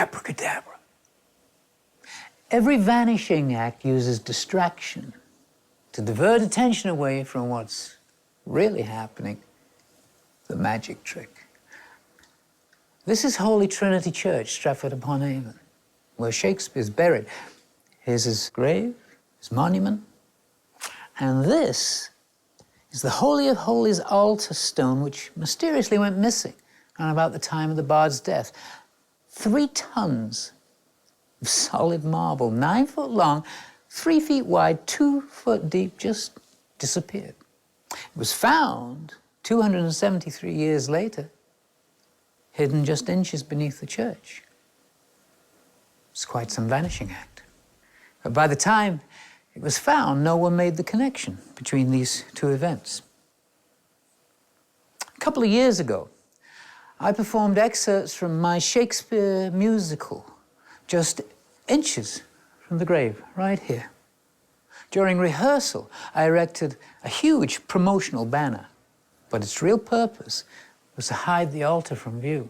Abracadabra. Every vanishing act uses distraction to divert attention away from what's really happening, the magic trick. This is Holy Trinity Church, Stratford upon Avon, where Shakespeare's buried. Here's his grave, his monument, and this is the Holy of Holies altar stone, which mysteriously went missing around about the time of the bard's death. 3 tons of solid marble, 9 foot long, 3 feet wide, 2 foot deep, just disappeared. It was found 273 years later, hidden just inches beneath the church. It's quite some vanishing act. But by the time it was found, no one made the connection between these two events. A couple of years ago, I performed excerpts from my Shakespeare musical, just inches from the grave, right here. During rehearsal, I erected a huge promotional banner, but its real purpose was to hide the altar from view.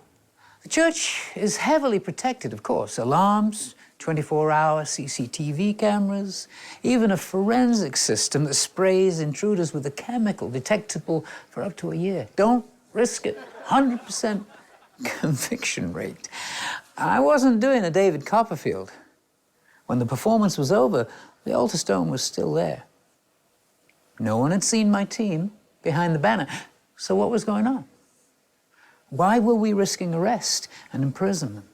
The church is heavily protected, of course. Alarms, 24-hour CCTV cameras, even a forensic system that sprays intruders with a chemical detectable for up to a year. Don't risk it. 100% conviction rate. I wasn't doing a David Copperfield. When the performance was over, the altar stone was still there. No one had seen my team behind the banner. So what was going on? Why were we risking arrest and imprisonment?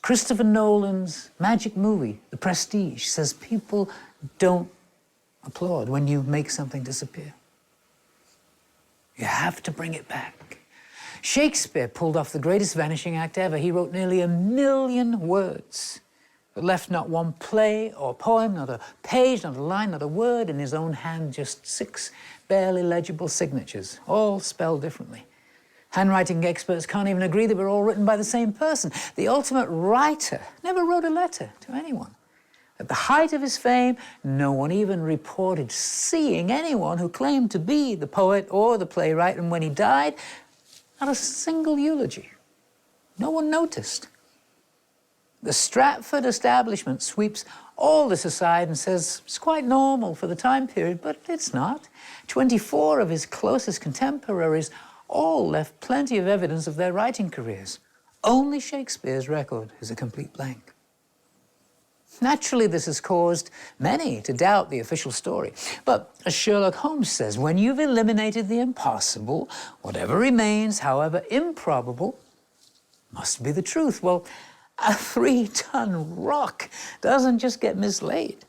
Christopher Nolan's magic movie, The Prestige, says people don't applaud when you make something disappear. You have to bring it back. Shakespeare pulled off the greatest vanishing act ever. He wrote nearly 1 million words, but left not one play or poem, not a page, not a line, not a word in his own hand, just 6 barely legible signatures, all spelled differently. Handwriting experts can't even agree that we're all written by the same person. The ultimate writer never wrote a letter to anyone. At the height of his fame, no one even reported seeing anyone who claimed to be the poet or the playwright, and when he died, not a single eulogy. No one noticed. The Stratford establishment sweeps all this aside and says it's quite normal for the time period, but it's not. 24 of his closest contemporaries all left plenty of evidence of their writing careers. Only Shakespeare's record is a complete blank. Naturally, this has caused many to doubt the official story. But as Sherlock Holmes says, when you've eliminated the impossible, whatever remains, however improbable, must be the truth. Well, a 3-ton rock doesn't just get mislaid,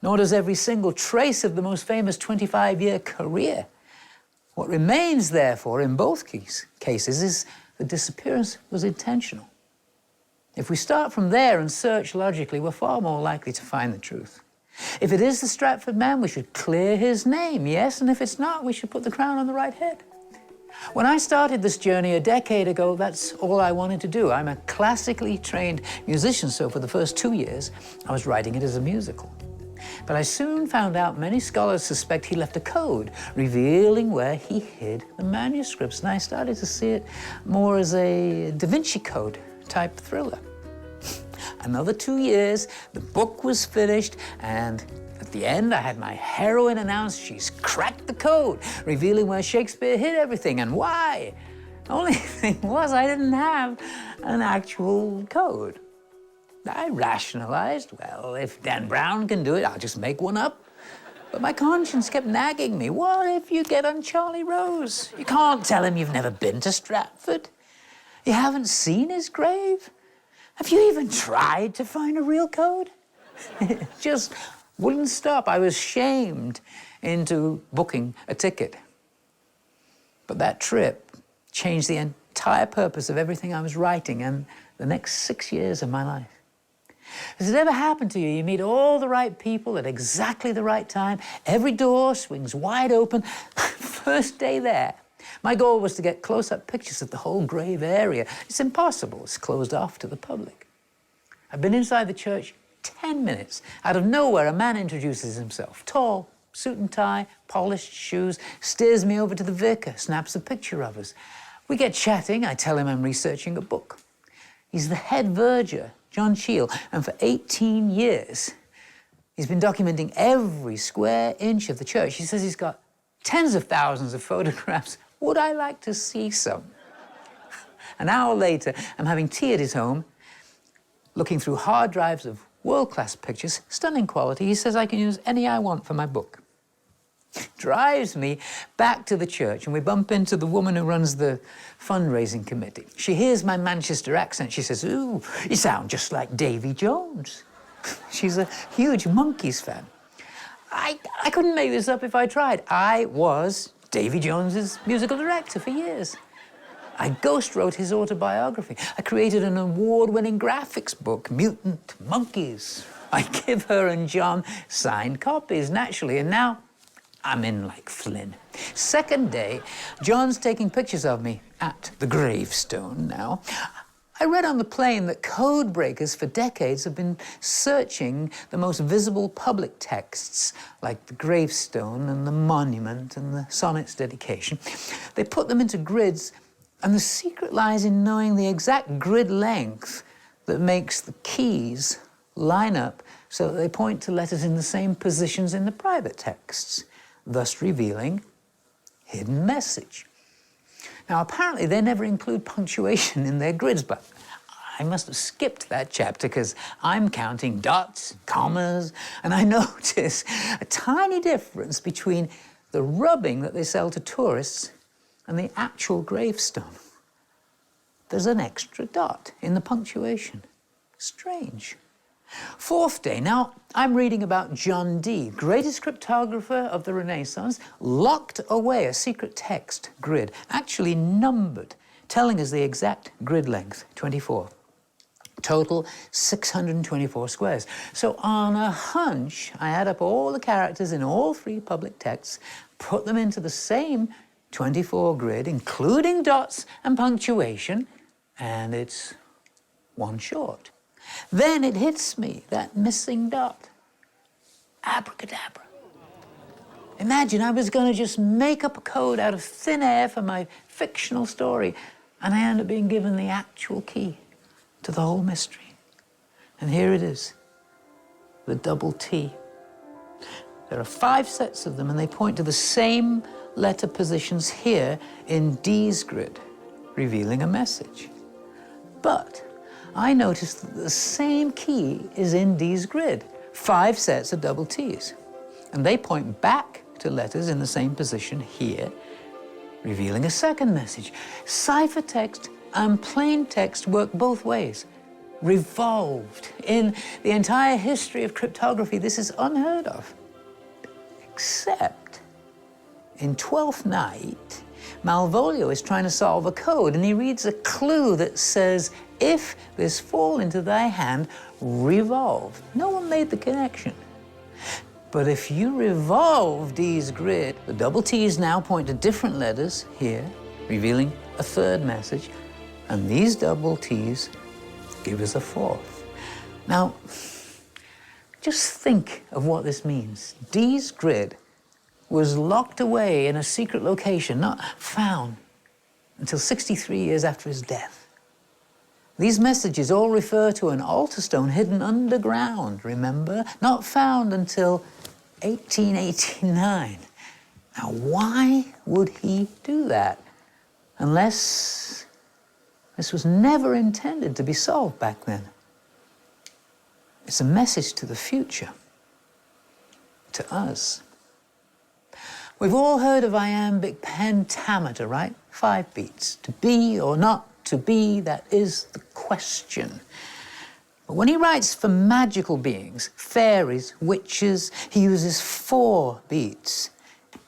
nor does every single trace of the most famous 25-year career. What remains, therefore, in both cases is the disappearance was intentional. If we start from there and search logically, we're far more likely to find the truth. If it is the Stratford man, we should clear his name, yes, and if it's not, we should put the crown on the right head. When I started this journey a decade ago, that's all I wanted to do. I'm a classically trained musician, so for the first 2 years, I was writing it as a musical. But I soon found out many scholars suspect he left a code revealing where he hid the manuscripts, and I started to see it more as a Da Vinci Code type thriller. Another 2 years, the book was finished, and at the end, I had my heroine announce she's cracked the code, revealing where Shakespeare hid everything and why. The only thing was I didn't have an actual code. I rationalized, well, if Dan Brown can do it, I'll just make one up. But my conscience kept nagging me. What if you get on Charlie Rose? You can't tell him you've never been to Stratford. You haven't seen his grave. Have you even tried to find a real code? It just wouldn't stop. I was shamed into booking a ticket. But that trip changed the entire purpose of everything I was writing and the next 6 years of my life. Has it ever happened to you? You meet all the right people at exactly the right time. Every door swings wide open. First day there, my goal was to get close-up pictures of the whole grave area. It's impossible. It's closed off to the public. I've been inside the church 10 minutes. Out of nowhere, a man introduces himself. Tall, suit and tie, polished shoes, steers me over to the vicar, snaps a picture of us. We get chatting. I tell him I'm researching a book. He's the head verger, John Shield, and for 18 years, he's been documenting every square inch of the church. He says he's got tens of thousands of photographs. Would I like to see some? An hour later, I'm having tea at his home, looking through hard drives of world-class pictures, stunning quality. He says I can use any I want for my book. Drives me back to the church, and we bump into the woman who runs the fundraising committee. She hears my Manchester accent. She says, "Ooh, you sound just like Davy Jones." She's a huge Monkees fan. I couldn't make this up if I tried. I was Davy Jones's musical director for years. I ghost-wrote his autobiography. I created an award-winning graphics book, Mutant Monkeys. I give her and John signed copies, naturally, and now I'm in like Flynn. Second day, John's taking pictures of me at the gravestone now. I read on the plane that code breakers for decades have been searching the most visible public texts, like the gravestone and the monument and the Sonnets dedication. They put them into grids, and the secret lies in knowing the exact grid length that makes the keys line up so that they point to letters in the same positions in the private texts, thus revealing hidden message. Now, apparently, they never include punctuation in their grids, but I must have skipped that chapter because I'm counting dots, commas, and I notice a tiny difference between the rubbing that they sell to tourists and the actual gravestone. There's an extra dot in the punctuation. Strange. Fourth day, now I'm reading about John Dee, greatest cryptographer of the Renaissance, locked away a secret text grid, actually numbered, telling us the exact grid length, 24. Total 624 squares. So on a hunch, I add up all the characters in all three public texts, put them into the same 24 grid, including dots and punctuation, and it's one short. Then it hits me, that missing dot. Abracadabra. Imagine I was going to just make up a code out of thin air for my fictional story, and I end up being given the actual key to the whole mystery. And here it is, the double T. There are 5 sets of them, and they point to the same letter positions here in D's grid, revealing a message. But I noticed that the same key is in D's grid, 5 sets of double T's. And they point back to letters in the same position here, revealing a second message. Ciphertext and plain text work both ways. Revolved. In the entire history of cryptography, this is unheard of. Except in Twelfth Night, Malvolio is trying to solve a code, and he reads a clue that says, "If this fall into thy hand, revolve." No one made the connection. But if you revolve D's grid, the double T's now point to different letters here, revealing a third message, and these double T's give us a fourth. Now, just think of what this means. D's grid was locked away in a secret location, not found until 63 years after his death. These messages all refer to an altar stone hidden underground, remember? Not found until 1889. Now, why would he do that? Unless this was never intended to be solved back then. It's a message to the future, to us. We've all heard of iambic pentameter, right? 5 beats. To be or not to be, that is the question. But when he writes for magical beings, fairies, witches, he uses 4 beats.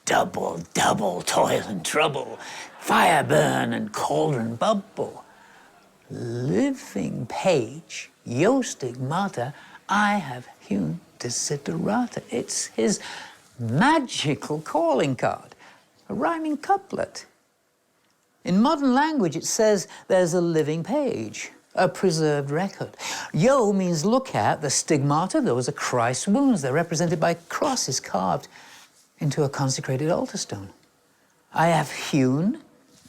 Double, double, toil and trouble, fire burn and cauldron bubble. Living page, io stigmata, I have hewn desiderata. It's his magical calling card, a rhyming couplet. In modern language, it says there's a living page, a preserved record. Io means look at. The stigmata, those are Christ's wounds. They're represented by crosses carved into a consecrated altar stone. I have hewn,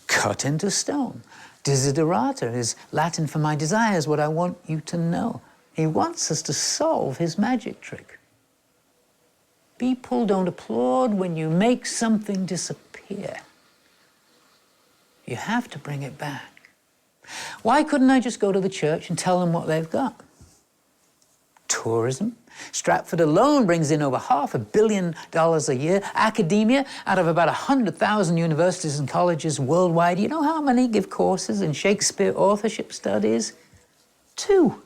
cut into stone. Desiderata is Latin for my desires, what I want you to know. He wants us to solve his magic trick. People don't applaud when you make something disappear. You have to bring it back. Why couldn't I just go to the church and tell them what they've got? Tourism. Stratford alone brings in over $500 million a year. Academia, out of about 100,000 universities and colleges worldwide, you know how many give courses in Shakespeare authorship studies? 2.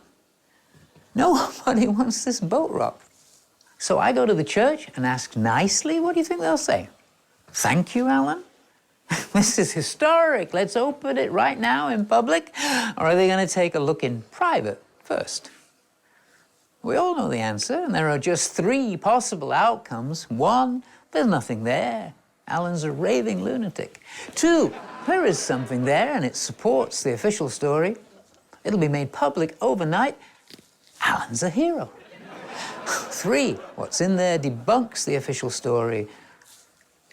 Nobody wants this boat rock. So I go to the church and ask nicely, what do you think they'll say? Thank you, Alan? This is historic. Let's open it right now in public. Or are they going to take a look in private first? We all know the answer, and there are just 3 possible outcomes. 1, there's nothing there. Alan's a raving lunatic. 2, there is something there, and it supports the official story. It'll be made public overnight. Alan's a hero. 3, what's in there debunks the official story.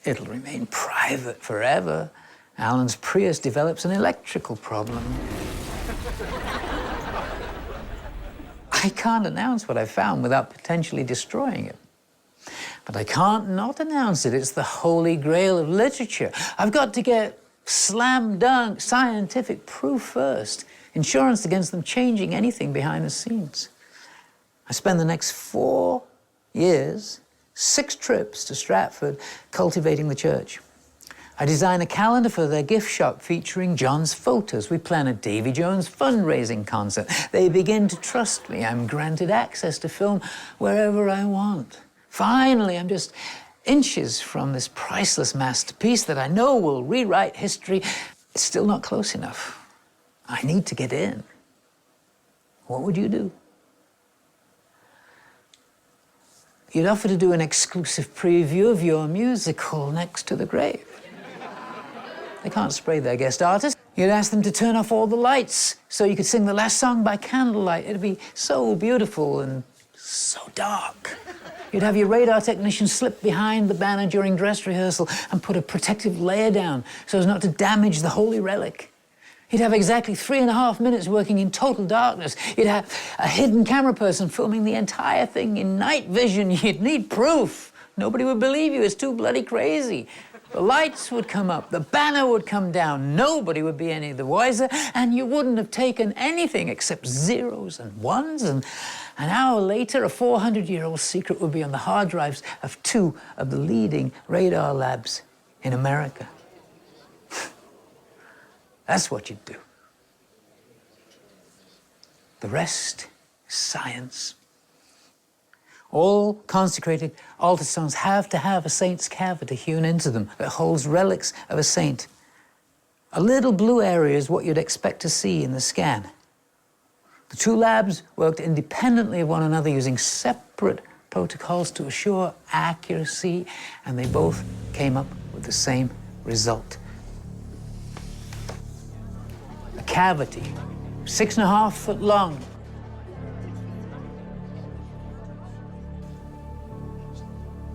It'll remain private forever. Alan's Prius develops an electrical problem. I can't announce what I found without potentially destroying it. But I can't not announce it. It's the holy grail of literature. I've got to get slam dunk scientific proof first. Insurance against them changing anything behind the scenes. I spend the next 4 years, 6 trips to Stratford, cultivating the church. I design a calendar for their gift shop featuring John's photos. We plan a Davy Jones fundraising concert. They begin to trust me. I'm granted access to film wherever I want. Finally, I'm just inches from this priceless masterpiece that I know will rewrite history. It's still not close enough. I need to get in. What would you do? You'd offer to do an exclusive preview of your musical next to the grave. They can't spray their guest artists. You'd ask them to turn off all the lights so you could sing the last song by candlelight. It'd be so beautiful and so dark. You'd have your radar technician slip behind the banner during dress rehearsal and put a protective layer down so as not to damage the holy relic. You'd have exactly 3.5 minutes working in total darkness. You'd have a hidden camera person filming the entire thing in night vision. You'd need proof. Nobody would believe you. It's too bloody crazy. The lights would come up, the banner would come down, nobody would be any the wiser, and you wouldn't have taken anything except zeros and ones, and an hour later, a 400-year-old secret would be on the hard drives of 2 of the leading radar labs in America. That's what you'd do. The rest is science. All consecrated altar stones have to have a saint's cavity hewn into them that holds relics of a saint. A little blue area is what you'd expect to see in the scan. The 2 labs worked independently of one another using separate protocols to assure accuracy, and they both came up with the same result. A cavity, 6.5 foot long,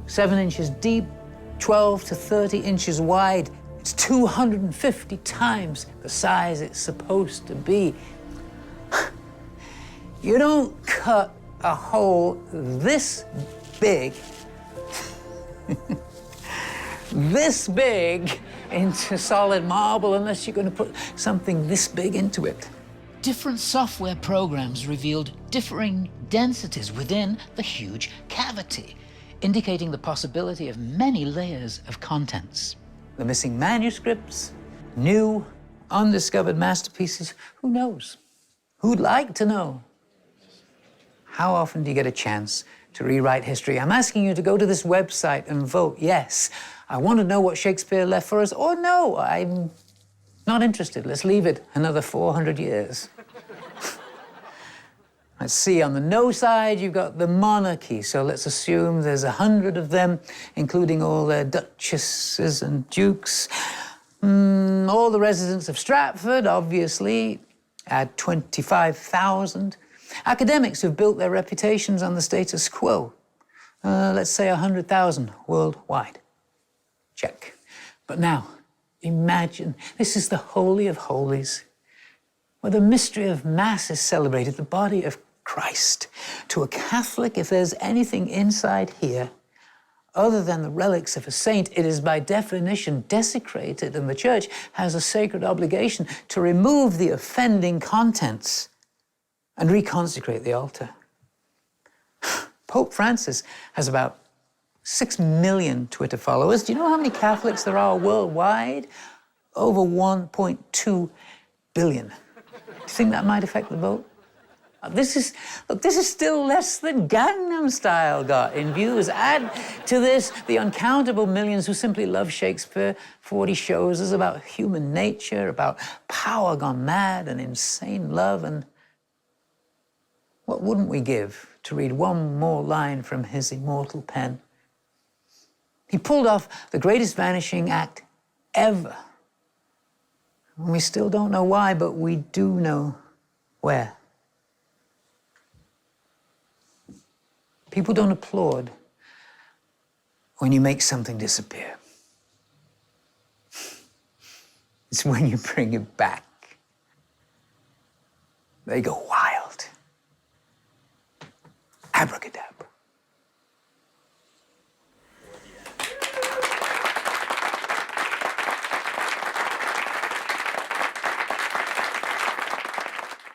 7 inches deep, 12 to 30 inches wide. It's 250 times the size it's supposed to be. You don't cut a hole this big, this big into solid marble unless you're going to put something this big into it. Different software programs revealed differing densities within the huge cavity, indicating the possibility of many layers of contents. The missing manuscripts, new, undiscovered masterpieces, who knows? Who'd like to know? How often do you get a chance to rewrite history? I'm asking you to go to this website and vote yes. I want to know what Shakespeare left for us, or no, I'm not interested. Let's leave it another 400 years. Let's see, on the no side, you've got the monarchy. So let's assume there's 100 of them, including all their duchesses and dukes. All the residents of Stratford, obviously, add 25,000. Academics who've built their reputations on the status quo. Let's say 100,000 worldwide. Check. But now, imagine, this is the Holy of Holies. where the mystery of Mass is celebrated, the body of Christ. To a Catholic, if there's anything inside here other than the relics of a saint, it is by definition desecrated, and the Church has a sacred obligation to remove the offending contents and reconsecrate the altar. Pope Francis has about 6 million Twitter followers. Do you know how many Catholics there are worldwide? Over 1.2 billion. Do you think that might affect the vote? This is still less than Gangnam Style got in views. Add to this the uncountable millions who simply love Shakespeare for what he shows us about human nature, about power gone mad and insane love, and what wouldn't we give to read one more line from his immortal pen? He pulled off the greatest vanishing act ever. And we still don't know why, but we do know where. People don't applaud when you make something disappear. It's when you bring it back. They go wild. Abracadabra.